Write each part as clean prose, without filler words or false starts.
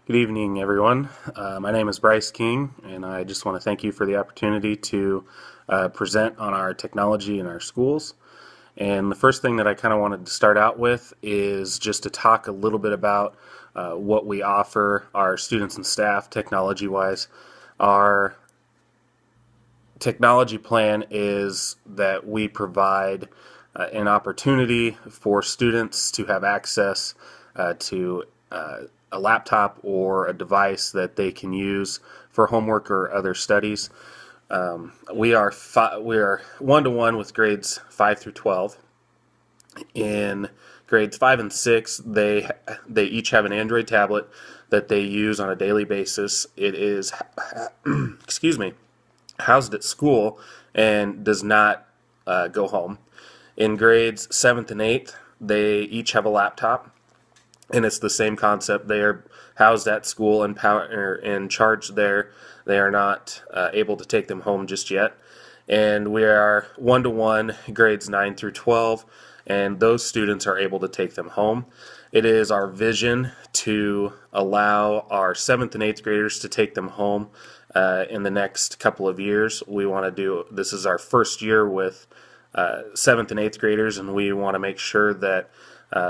Good evening, everyone. My name is Bryce King, and I just want to thank you for the opportunity to present on our technology in our schools. And the first thing that I kind of wanted to start out with is just to talk a little bit about what we offer our students and staff technology-wise. Our technology plan is that we provide an opportunity for students to have access to a laptop or a device that they can use for homework or other studies. We are one-to-one with grades 5 through 12. In grades 5 and 6, they each have an Android tablet that they use on a daily basis. It is excuse me, housed at school and does not go home. In grades 7th and 8th, they each have a laptop, and it's the same concept. They are housed at school and charged there. They are not able to take them home just yet. And we are one-to-one grades 9 through 12, and those students are able to take them home. It is our vision to allow our 7th and 8th graders to take them home in the next couple of years. We want to do, this is our first year with 7th and 8th graders, and we want to make sure that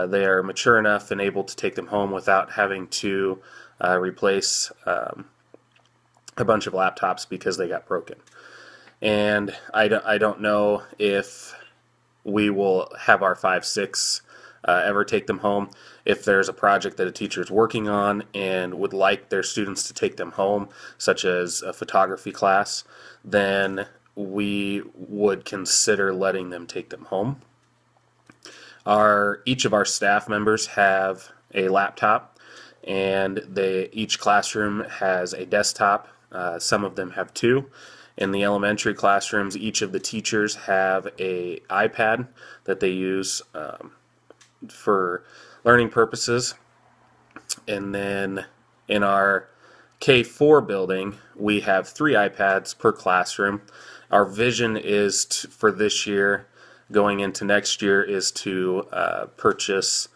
they are mature enough and able to take them home without having to replace a bunch of laptops because they got broken. And I don't know if we will have our 5-6 ever take them home. If there's a project that a teacher is working on and would like their students to take them home, such as a photography class, then we would consider letting them take them home. Each of our staff members have a laptop, and each classroom has a desktop. Some of them have two. In the elementary classrooms, each of the teachers have an iPad that they use for learning purposes. And then in our K4 building, we have 3 iPads per classroom. Our vision is for this year, going into next year, is to purchase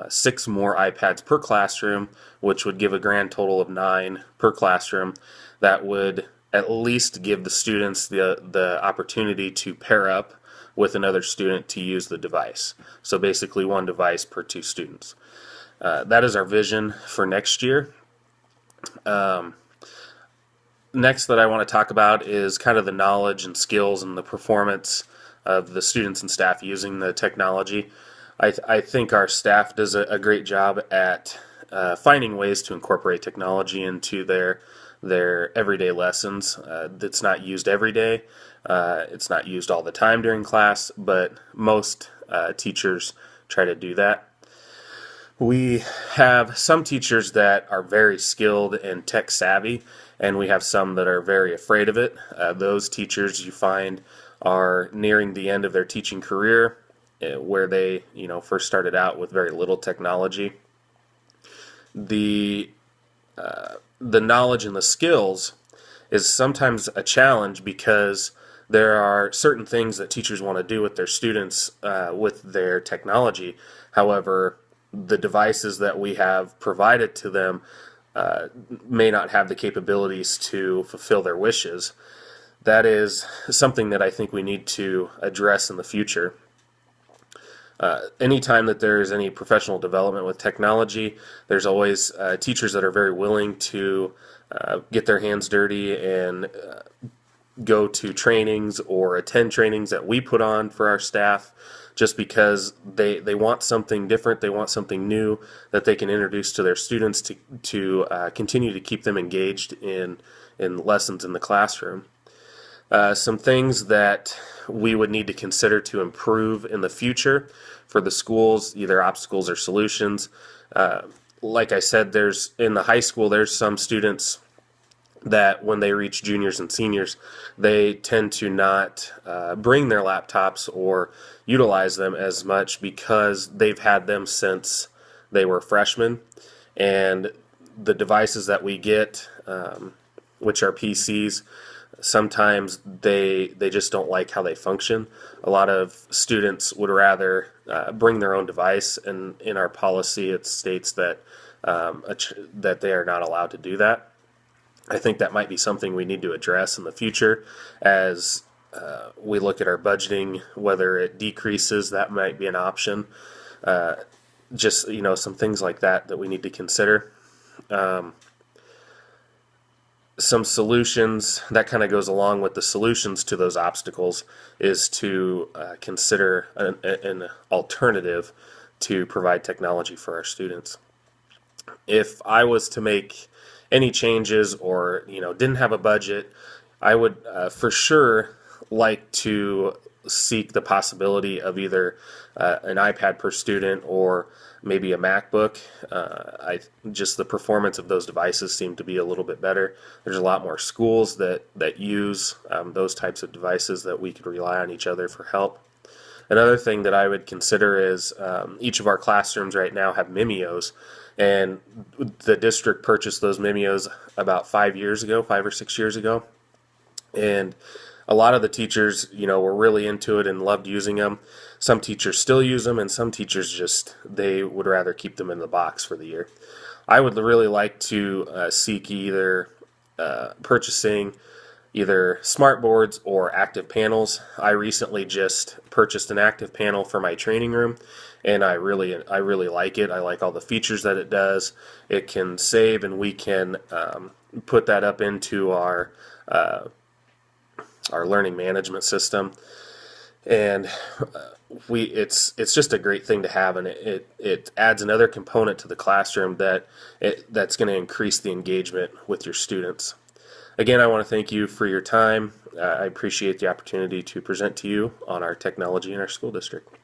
6 more iPads per classroom, which would give a grand total of 9 per classroom. That would at least give the students the opportunity to pair up with another student to use the device. So basically 1 device per 2 students. That is our vision for next year. Next that I want to talk about is kind of the knowledge and skills and the performance of the students and staff using the technology. I think our staff does a great job at finding ways to incorporate technology into their everyday lessons. It's not used every day. It's not used all the time during class, but most teachers try to do that. We have some teachers that are very skilled and tech savvy, and we have some that are very afraid of it. Those teachers you find are nearing the end of their teaching career, where they first started out with very little technology. The knowledge and the skills is sometimes a challenge because there are certain things that teachers want to do with their students with their technology. However, the devices that we have provided to them may not have the capabilities to fulfill their wishes. That is something that I think we need to address in the future. Anytime that there is any professional development with technology, there's always teachers that are very willing to get their hands dirty and go to trainings or attend trainings that we put on for our staff, just because they want something different, they want something new that they can introduce to their students to continue to keep them engaged in lessons in the classroom. Some things that we would need to consider to improve in the future for the schools, either obstacles or solutions. Like I said, in the high school, there's some students that when they reach juniors and seniors, they tend to not bring their laptops or utilize them as much because they've had them since they were freshmen. And the devices that we get, which are PCs, sometimes they just don't like how they function. A lot of students would rather bring their own device, and in our policy it states that that they are not allowed to do that. I think that might be something we need to address in the future as we look at our budgeting. Whether it decreases, that might be an option. Just some things like that we need to consider. Some solutions that kind of goes along with the solutions to those obstacles is to consider an alternative to provide technology for our students. If I was to make any changes or didn't have a budget, I would for sure like to seek the possibility of either an iPad per student or maybe a MacBook. Just the performance of those devices seem to be a little bit better. There's a lot more schools that use those types of devices that we could rely on each other for help. Another thing that I would consider is each of our classrooms right now have Mimios, and the district purchased those Mimios about 5 or 6 years ago, and a lot of the teachers, were really into it and loved using them. Some teachers still use them, and some teachers they would rather keep them in the box for the year. I would really like to seek either purchasing either smart boards or active panels. I recently just purchased an active panel for my training room, and I really like it. I like all the features that it does. It can save, and we can put that up into our learning management system, and it's just a great thing to have, and it adds another component to the classroom that's going to increase the engagement with your students. Again, I want to thank you for your time. I appreciate the opportunity to present to you on our technology in our school district.